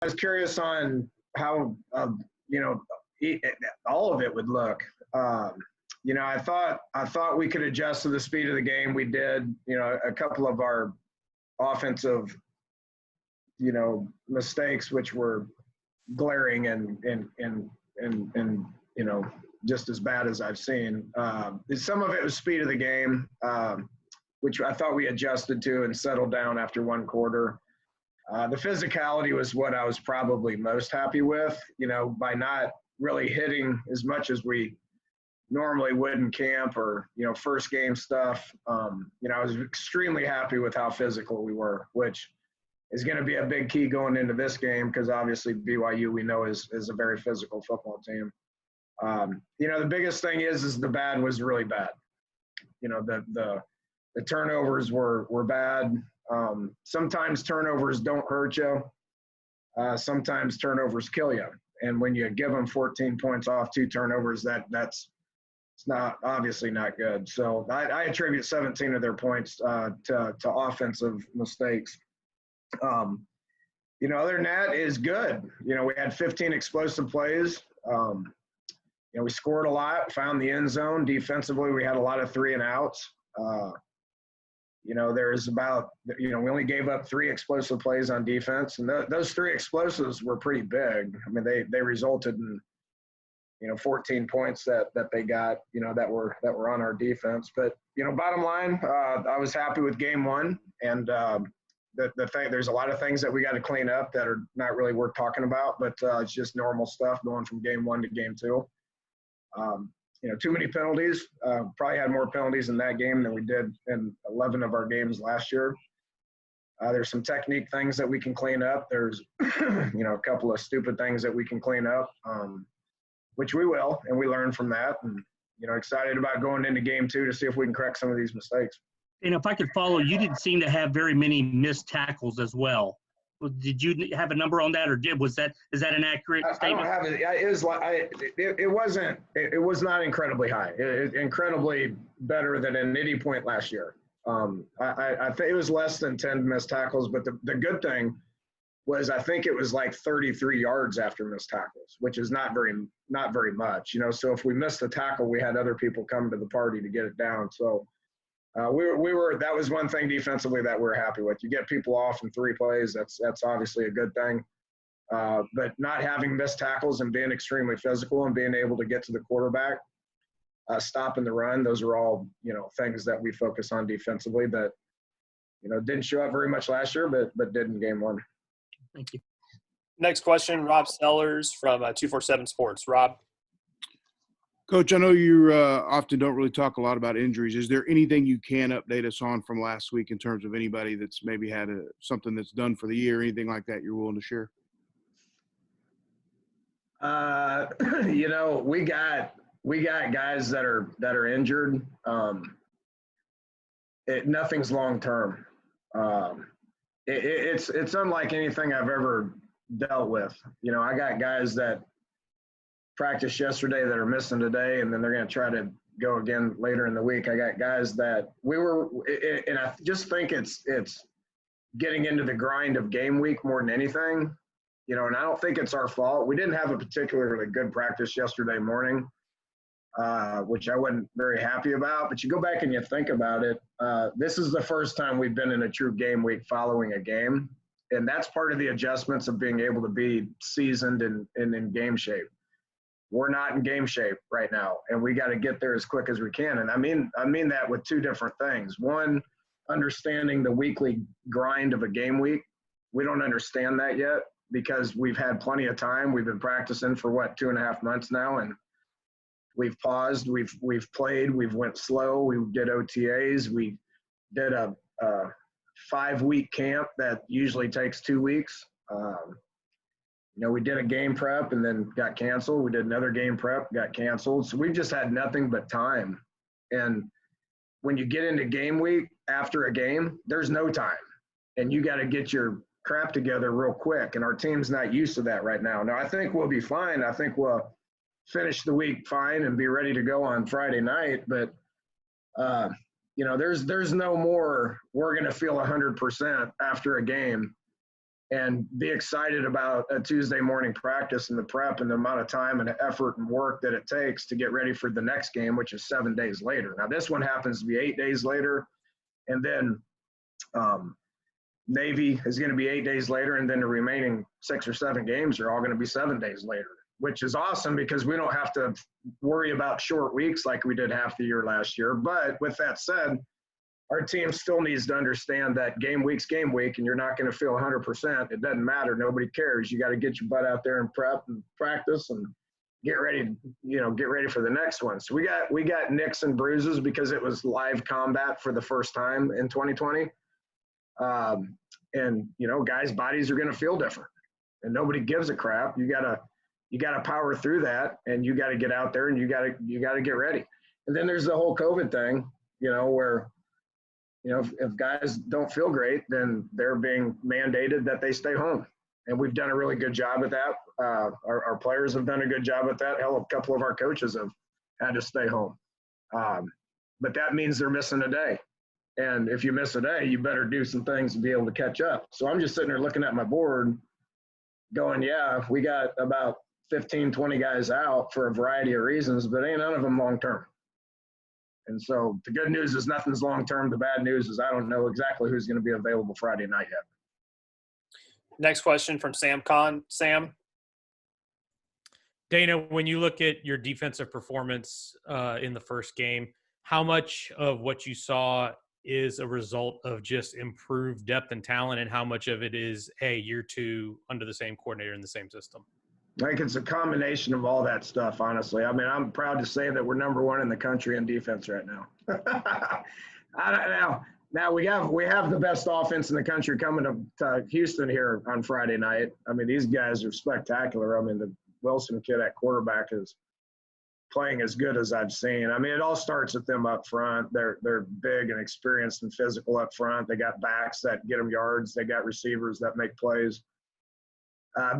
was curious on how, all of it would look. I thought we could adjust to the speed of the game. We did. A couple of our offensive, mistakes, which were glaring and just as bad as I've seen. Some of it was speed of the game, which I thought we adjusted to and settled down after one quarter. The physicality was what I was probably most happy with, by not really hitting as much as we normally would in camp or, first game stuff. I was extremely happy with how physical we were, which is going to be a big key going into this game because obviously BYU we know is a very physical football team. The biggest thing is the bad was really bad. The turnovers were bad. Sometimes turnovers don't hurt you. Sometimes turnovers kill you. And when you give them 14 points off 2 turnovers, that's not obviously not good. So I attribute 17 of their points to offensive mistakes. Other than that is good. We had 15 explosive plays. We scored a lot, found the end zone. Defensively, we had a lot of 3 and outs. There's about, we only gave up 3 explosive plays on defense. And those 3 explosives were pretty big. I mean, they resulted in, 14 points that they got, that were on our defense. But, bottom line, I was happy with game 1. And the thing, there's a lot of things that we got to clean up that are not really worth talking about, but it's just normal stuff going from game 1 to game 2. Too many penalties. Probably had more penalties in that game than we did in 11 of our games last year. There's some technique things that we can clean up. There's, a couple of stupid things that we can clean up, which we will, and we learn from that. And, excited about going into game 2 to see if we can correct some of these mistakes. And if I could follow, you didn't seem to have very many missed tackles as well. Did you have a number on that, or is that an accurate statement? I don't have it. It was not incredibly high. Incredibly better than an 80 point last year. I think it was less than 10 missed tackles, but the good thing was I think it was like 33 yards after missed tackles, which is not very much. So if we missed a tackle, we had other people come to the party to get it down. So. We were that was one thing defensively that we're happy with. You get people off in 3 plays, that's obviously a good thing. But not having missed tackles and being extremely physical and being able to get to the quarterback, stopping the run, those are all, things that we focus on defensively that, didn't show up very much last year, but did in game 1. Thank you. Next question, Rob Sellers from 247 Sports. Rob. Coach, I know you often don't really talk a lot about injuries. Is there anything you can update us on from last week in terms of anybody that's maybe had something that's done for the year, anything like that you're willing to share? We got guys that are injured. Nothing's long term. It's unlike anything I've ever dealt with. I got guys that practiced yesterday that are missing today, and then they're going to try to go again later in the week. I got guys that and I just think it's getting into the grind of game week more than anything, and I don't think it's our fault. We didn't have a particularly good practice yesterday morning, which I wasn't very happy about, but you go back and you think about it. This is the first time we've been in a true game week following a game, and that's part of the adjustments of being able to be seasoned and in game shape. We're not in game shape right now, and we got to get there as quick as we can. And I mean that with 2 different things. One, understanding the weekly grind of a game week. We don't understand that yet because we've had plenty of time. We've been practicing for 2.5 months now, and we've paused. We've played. We've went slow. We did OTAs. We did a 5-week camp that usually takes 2 weeks. We did a game prep and then got canceled. We did another game prep, got canceled. So we've just had nothing but time. And when you get into game week after a game, there's no time. And you got to get your crap together real quick. And our team's not used to that right now. Now, I think we'll be fine. I think we'll finish the week fine and be ready to go on Friday night. But, there's no more we're going to feel 100% after a game. and be excited about a Tuesday morning practice and the prep and the amount of time and effort and work that it takes to get ready for the next game, which is 7 days later. Now, this one happens to be 8 days later, and then Navy is going to be 8 days later, and then the remaining 6 or 7 games are all going to be 7 days later, which is awesome because we don't have to worry about short weeks like we did half the year last year. But with that said, our team still needs to understand that game week's game week, and you're not going to feel 100%. It doesn't matter. Nobody cares. You got to get your butt out there and prep and practice and get ready for the next one. So we got nicks and bruises because it was live combat for the first time in 2020. And guys' bodies are going to feel different, and nobody gives a crap. You gotta power through that, and you got to get out there, and you got to get ready. And then there's the whole COVID thing, where if guys don't feel great, then they're being mandated that they stay home. And we've done a really good job at that. Our players have done a good job at that. Hell, a couple of our coaches have had to stay home. But that means they're missing a day. And if you miss a day, you better do some things to be able to catch up. So I'm just sitting there looking at my board going, yeah, we got about 15, 20 guys out for a variety of reasons, but ain't none of them long-term. And so the good news is nothing's long-term. The bad news is I don't know exactly who's going to be available Friday night yet. Next question from Sam Kahn. Sam? Dana, when you look at your defensive performance in the first game, how much of what you saw is a result of just improved depth and talent, and how much of it is, hey, year two under the same coordinator in the same system? I think it's a combination of all that stuff, honestly. I mean, I'm proud to say that we're number one in the country in defense right now. Now we have the best offense in the country coming to Houston here on Friday night. I mean, these guys are spectacular. I mean, the Wilson kid at quarterback is playing as good as I've seen. I mean, it all starts with them up front. They're big and experienced and physical up front. They got backs that get them yards. They got receivers that make plays.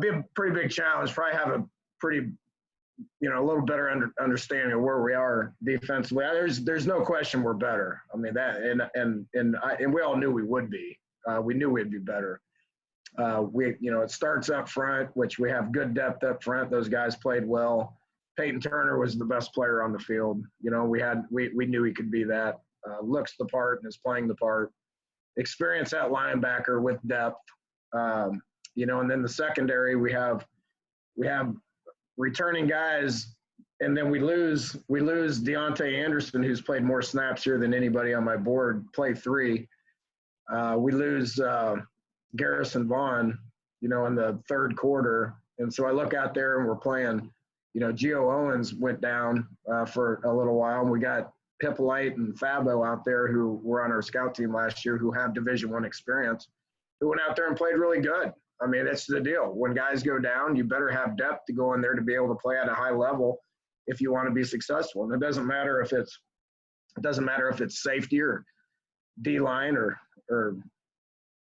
Be a pretty big challenge. Probably have a pretty, a little better understanding of where we are defensively. There's no question we're better. I mean that, and we all knew we would be. We knew we'd be better. It starts up front, which we have good depth up front. Those guys played well. Peyton Turner was the best player on the field. We knew he could be that. Looks the part and is playing the part. Experience at linebacker with depth. And then the secondary, we have returning guys, and then we lose Deontay Anderson, who's played more snaps here than anybody on my board, play 3. We lose Garrison Vaughn, in the third quarter. And so I look out there and we're playing, Gio Owens went down for a little while, and we got Hippolyte and Fabo out there who were on our scout team last year who have Division I experience, who went out there and played really good. I mean, that's the deal. When guys go down, you better have depth to go in there to be able to play at a high level if you want to be successful. And it doesn't matter if it's safety or D-line or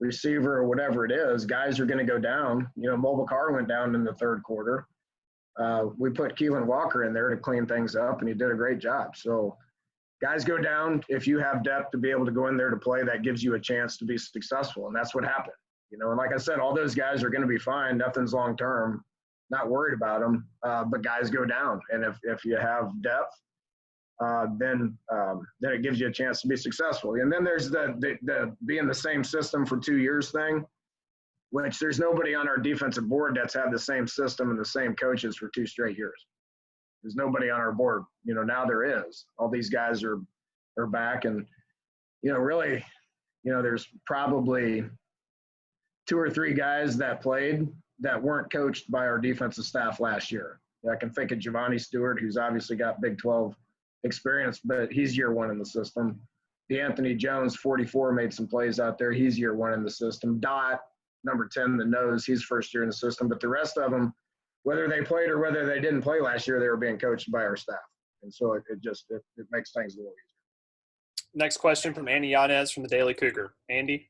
receiver or whatever it is. Guys are going to go down. Mobile Car went down in the third quarter. We put Keelan Walker in there to clean things up, and he did a great job. So guys go down. If you have depth to be able to go in there to play, that gives you a chance to be successful, and that's what happened. And like I said, all those guys are going to be fine. Nothing's long-term. Not worried about them. But guys go down. And if you have depth, then it gives you a chance to be successful. And then there's the being the same system for 2 years thing, which there's nobody on our defensive board that's had the same system and the same coaches for 2 straight years. There's nobody on our board. Now there is. All these guys are back. And, really, there's probably 2 or 3 guys that played that weren't coached by our defensive staff last year. I can think of Giovanni Stewart, who's obviously got Big 12 experience, but he's year 1 in the system. DeAnthony Jones, 44, made some plays out there. He's year 1 in the system. Dot, number 10, the nose, he's first year in the system. But the rest of them, whether they played or whether they didn't play last year, they were being coached by our staff. And so it makes things a little easier. Next question from Andy Yanez from the Daily Cougar. Andy?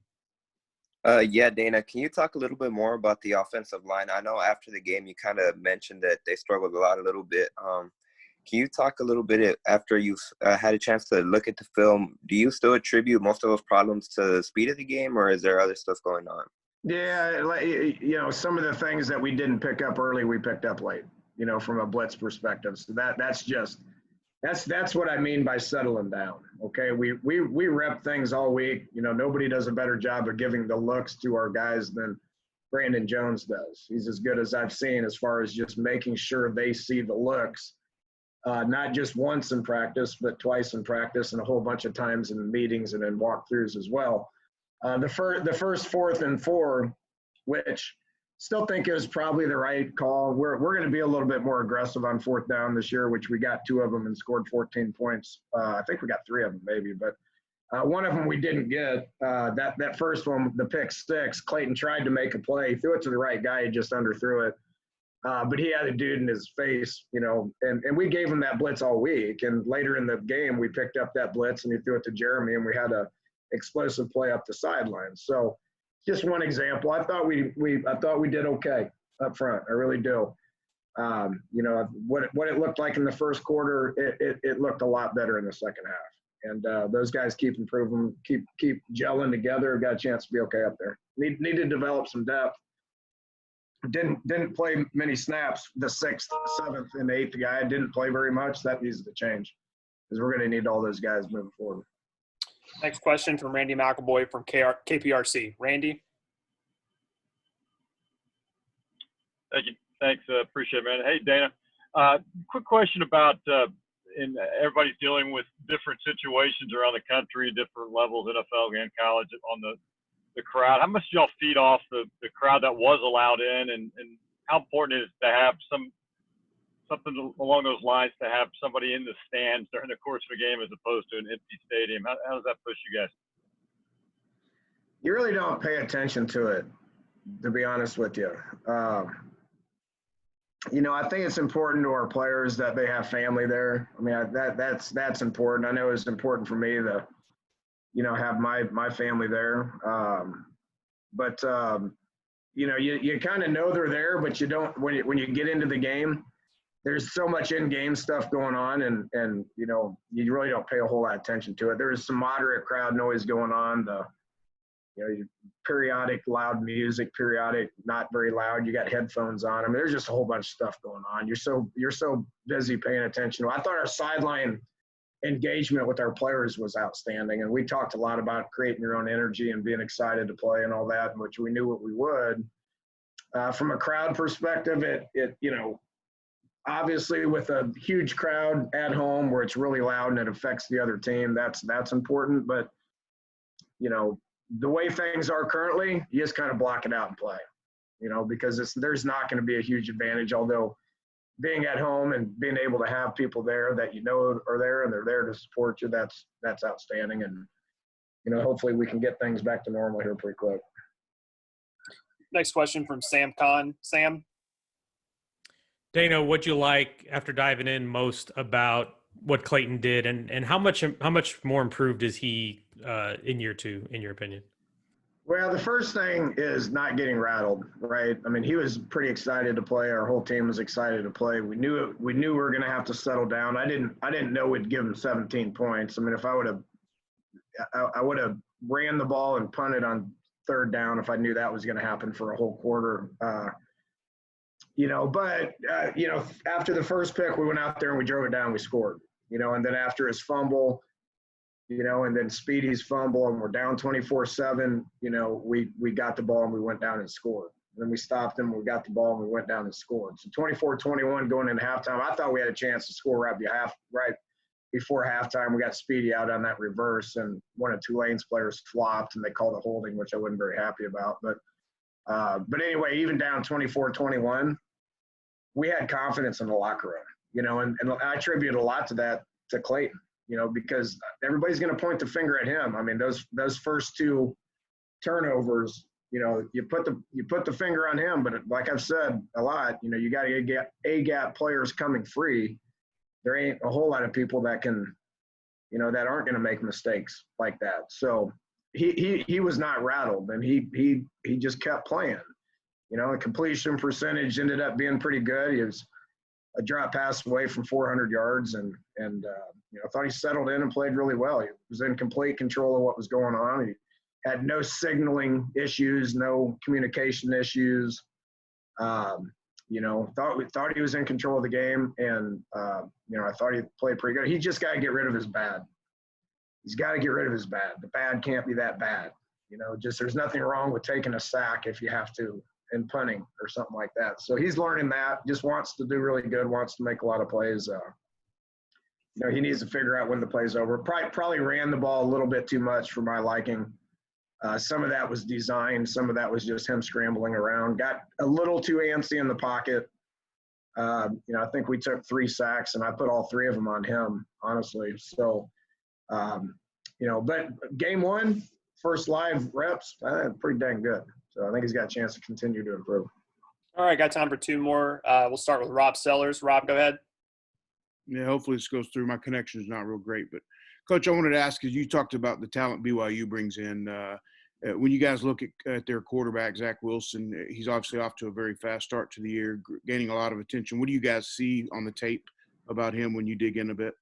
Yeah, Dana, can you talk a little bit more about the offensive line? I know after the game you kind of mentioned that they struggled a little bit. Can you talk a little bit after you've had a chance to look at the film? Do you still attribute most of those problems to the speed of the game, or is there other stuff going on? Yeah, some of the things that we didn't pick up early, we picked up late, from a blitz perspective. So that's what I mean by settling down. Okay, we rep things all week. Nobody does a better job of giving the looks to our guys than Brandon Jones does. He's as good as I've seen as far as just making sure they see the looks, not just once in practice, but twice in practice and a whole bunch of times in meetings and in walkthroughs as well. The first 4th and 4, which still think is probably the right call. We're going to be a little bit more aggressive on 4th down this year, which we got 2 of them and scored 14 points. I think we got 3 of them maybe, but one of them we didn't get. That first one, the pick 6, Clayton tried to make a play, threw it to the right guy, he just underthrew it. But he had a dude in his face, and we gave him that blitz all week. And later in the game, we picked up that blitz and he threw it to Jeremy, and we had a explosive play up the sideline. So just one example. I thought we did okay up front. I really do. What it looked like in the first quarter, it looked a lot better in the second half. And those guys keep improving, keep gelling together. Got a chance to be okay up there. Need to develop some depth. Didn't play many snaps. The 6th, 7th, and 8th guy didn't play very much. That needs to change because we're going to need all those guys moving forward. Next question from Randy McElboy from KPRC. Randy? Thank you. Thanks. Appreciate it, man. Hey, Dana. Quick question about and everybody's dealing with different situations around the country, different levels, NFL and college, on the crowd. How much do y'all feed off the crowd that was allowed in, and how important is it to have something along those lines, to have somebody in the stands during the course of a game as opposed to an empty stadium? How does that push you guys? You really don't pay attention to it, to be honest with you. I think it's important to our players that they have family there. I mean, that's important. I know it's important for me to, have my family there. But you kind of know they're there, but you don't, when you get into the game, there's so much in-game stuff going on, and you really don't pay a whole lot of attention to it. There is some moderate crowd noise going on, periodic loud music, periodic not very loud. You got headphones on. I mean, there's just a whole bunch of stuff going on. You're so busy paying attention. I thought our sideline engagement with our players was outstanding, and we talked a lot about creating your own energy and being excited to play and all that, which we knew what we would. From a crowd perspective, it obviously with a huge crowd at home where it's really loud and it affects the other team, that's important. But the way things are currently, you just kind of block it out and play, because there's not going to be a huge advantage. Although being at home and being able to have people there that are there and they're there to support you, that's outstanding. And hopefully we can get things back to normal here pretty quick. Next question from Sam Khan. Sam? Dana, what'd you like after diving in most about what Clayton did, and how much more improved is he in year 2, in your opinion? Well, the first thing is not getting rattled, right? I mean, he was pretty excited to play. Our whole team was excited to play. We knew we were going to have to settle down. I didn't know we'd give him 17 points. I mean, if I would have ran the ball and punted on 3rd down if I knew that was going to happen for a whole quarter. After the first pick, we went out there and we drove it down, we scored, and then after his fumble, and then Speedy's fumble, and we're down 24-7, we got the ball and we went down and scored. And then we stopped them, we got the ball and we went down and scored. So 24-21 going into halftime, I thought we had a chance to score right before halftime. We got Speedy out on that reverse, and one of Tulane's players flopped and they called a holding, which I wasn't very happy about. But anyway, even down 24-21, we had confidence in the locker room, and I attribute a lot to that to Clayton, because everybody's going to point the finger at him. I mean, those first 2 turnovers, you put the finger on him, but like I've said a lot, you got to get A-gap players coming free. There ain't a whole lot of people that can, that aren't going to make mistakes like that. So he was not rattled, and he just kept playing. The completion percentage ended up being pretty good. He was a drop pass away from 400 yards, and I thought he settled in and played really well. He was in complete control of what was going on. He had no signaling issues, no communication issues. Thought he was in control of the game, and I thought he played pretty good. He just got to get rid of his bad. He's got to get rid of his bad. The bad can't be that bad. Just there's nothing wrong with taking a sack if you have to, and punting or something like that. So he's learning that. Just wants to do really good. Wants to make a lot of plays. He needs to figure out when the play's over. Probably ran the ball a little bit too much for my liking. Some of that was designed. Some of that was just him scrambling around. Got a little too antsy in the pocket. I think we took 3 sacks, and I put all 3 of them on him, honestly. So, but game 1, first live reps, pretty dang good. So I think he's got a chance to continue to improve. All right, got time for 2 more. We'll start with Rob Sellers. Rob, go ahead. Yeah, hopefully this goes through. My connection is not real great, but Coach, I wanted to ask, you talked about the talent BYU brings in. When you guys look at their quarterback, Zach Wilson, he's obviously off to a very fast start to the year, gaining a lot of attention. What do you guys see on the tape about him when you dig in a bit?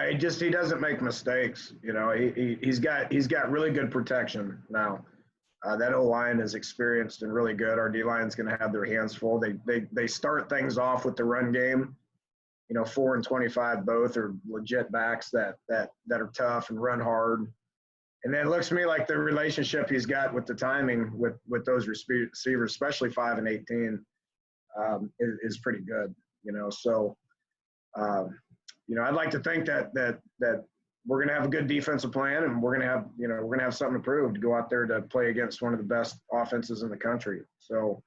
He doesn't make mistakes. He's got really good protection now. That O-line is experienced and really good. Our D-line's going to have their hands full. They start things off with the run game. 4 and 25 both are legit backs that are tough and run hard. And then it looks to me like the relationship he's got with the timing with those receivers, especially 5 and 18, is pretty good. So I'd like to think that we're going to have a good defensive plan, and we're going to have something to prove to go out there to play against one of the best offenses in the country. So,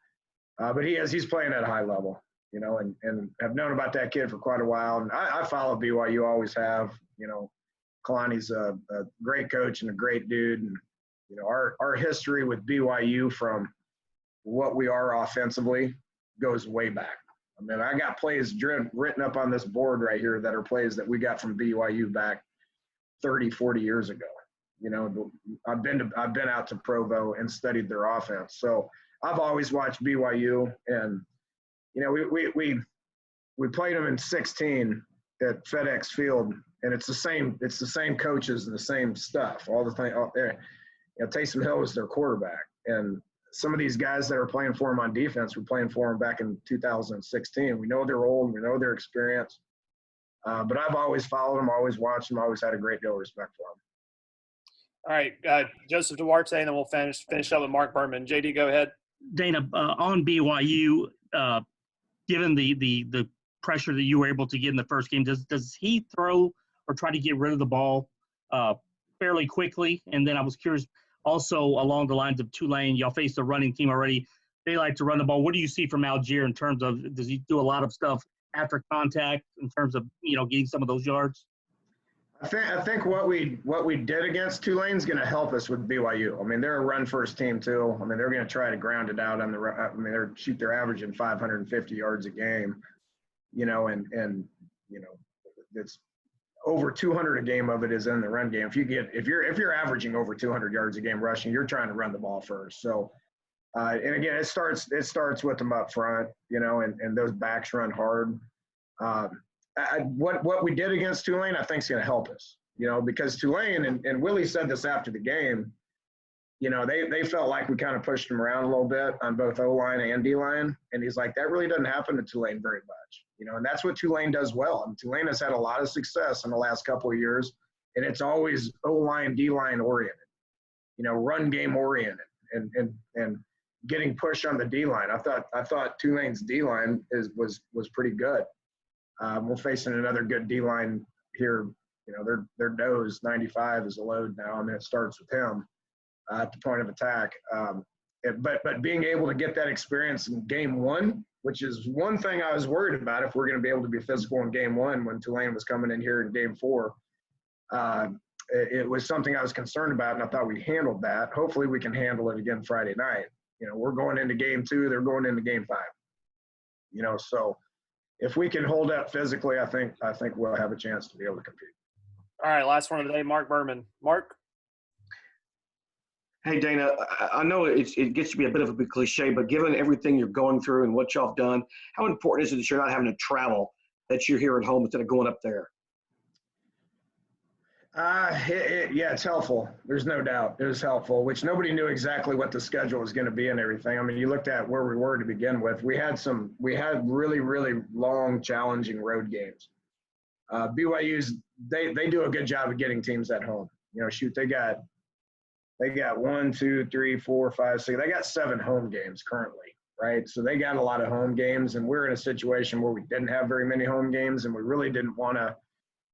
but he's playing at a high level. And have known about that kid for quite a while. And I follow BYU, always have. Kalani's a great coach and a great dude. And, our history with BYU from what we are offensively goes way back. I mean, I got plays written up on this board right here that are plays that we got from BYU back 30, 40 years ago. I've been out to Provo and studied their offense. So I've always watched BYU, and we played them in 16 at FedEx Field, and it's the same coaches and the same stuff. All the thing out there. Taysom Hill was their quarterback, and some of these guys that are playing for him on defense were playing for him back in 2016. We know they're old, we know their experience, but I've always followed them, always watched them, always had a great deal of respect for them. All right, Joseph Duarte, and then we'll finish up with Mark Berman. JD, go ahead. Dana, on BYU, given the pressure that you were able to get in the first game, does he throw or try to get rid of the ball fairly quickly? And then I was curious, also along the lines of Tulane, y'all faced a running team already. They like to run the ball. What do you see from Algier in terms of, does he do a lot of stuff after contact in terms of, getting some of those yards? I think what we did against Tulane is going to help us with BYU. I mean, they're a run-first team too. I mean, they're going to try to ground it out on the run. I mean, they're averaging 550 yards a game, and it's over 200 a game of it is in the run game. If you're averaging over 200 yards a game rushing, you're trying to run the ball first. So, and again, it starts with them up front, and those backs run hard. What we did against Tulane, I think is going to help us, because Tulane, and Willie said this after the game, they felt like we kind of pushed them around a little bit on both O-line and D-line. And he's like, that really doesn't happen to Tulane very much, and that's what Tulane does well. I mean, Tulane has had a lot of success in the last couple of years, and it's always O-line, D-line oriented, run game oriented, and getting pushed on the D-line. I thought Tulane's D-line was pretty good. We're facing another good D-line here. Their nose 95 is a load now. I mean, it starts with him at the point of attack. But being able to get that experience in game 1, which is one thing I was worried about, if we're going to be able to be physical in game 1 when Tulane was coming in here in game 4. It was something I was concerned about, and I thought we handled that. Hopefully we can handle it again Friday night. We're going into game 2. They're going into game 5. So if we can hold up physically, I think we'll have a chance to be able to compete. All right, last one of the day, Mark Berman. Mark? Hey, Dana, I know it gets to be a bit of a big cliche, but given everything you're going through and what y'all have done, how important is it that you're not having to travel, that you're here at home instead of going up there? Yeah, it's helpful. There's no doubt. It was helpful, which nobody knew exactly what the schedule was going to be and everything. I mean, you looked at where we were to begin with. We had really, really long, challenging road games. BYU's, they do a good job of getting teams at home. You know, shoot, they got 1, 2, 3, 4, 5, 6. They got 7 home games currently, right? So they got a lot of home games, and we're in a situation where we didn't have very many home games, and we really didn't want to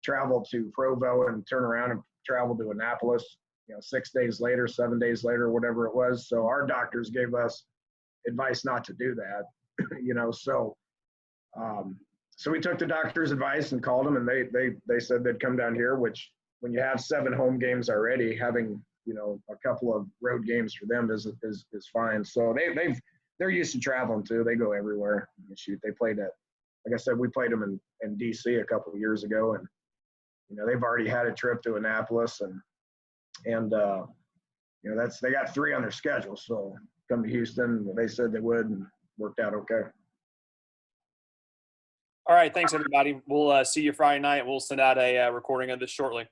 travel to Provo and turn around and travel to Annapolis, 6 days later, 7 days later, whatever it was. So our doctors gave us advice not to do that, so we took the doctor's advice and called them, and they said they'd come down here, which when you have 7 home games already, having, a couple of road games for them is fine. So they're used to traveling too. They go everywhere. Shoot, they played like I said, we played them in DC a couple of years ago, and they've already had a trip to Annapolis, and they got 3 on their schedule. So come to Houston, they said they would, and worked out okay. All right. Thanks, everybody. We'll see you Friday night. We'll send out a recording of this shortly.